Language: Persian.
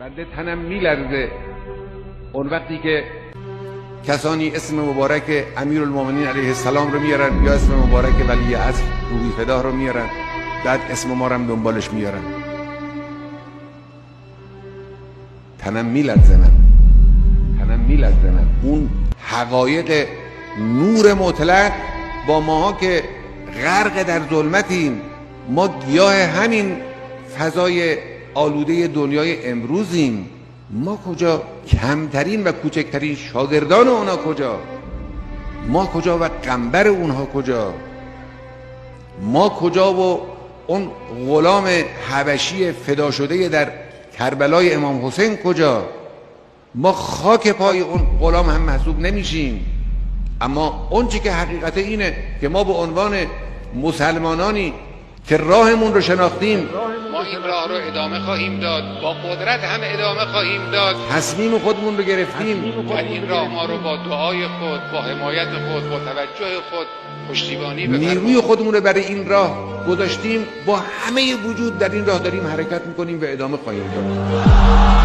بنده تنم میلرزه اون وقتی که کسانی اسم مبارک امیرالمومنین علیه السلام رو میارن یا اسم مبارک ولی عصر روحی فداه رو میارن، بعد اسم ما رو هم دنبالش میارن. تنم میلرزه من اون حقایق نور مطلق با ماها که غرق در ظلمتیم. ما گیاه همین فضای آلوده دنیای امروزیم. ما کجا؟ کمترین و کوچکترین شاگردان اونا کجا؟ ما کجا و قنبر اونها کجا؟ ما کجا و اون غلام حبشی فدا شده در کربلای امام حسین کجا؟ ما خاک پای اون غلام هم محسوب نمیشیم. اما اون چی که حقیقت اینه که ما به عنوان مسلمانانی که راهمون رو شناختیم، ما این راه رو ادامه خواهیم داد، با قدرت هم ادامه خواهیم داد. تصمیم خودمون رو گرفتیم در این راه ما رو با دعای خود، با حمایت خود، با توجه خود پشتیبانی بفرمایید. نیروی خودمون رو برای این راه گذاشتیم، با همه وجود در این راه داریم حرکت میکنیم و ادامه خواهیم داد.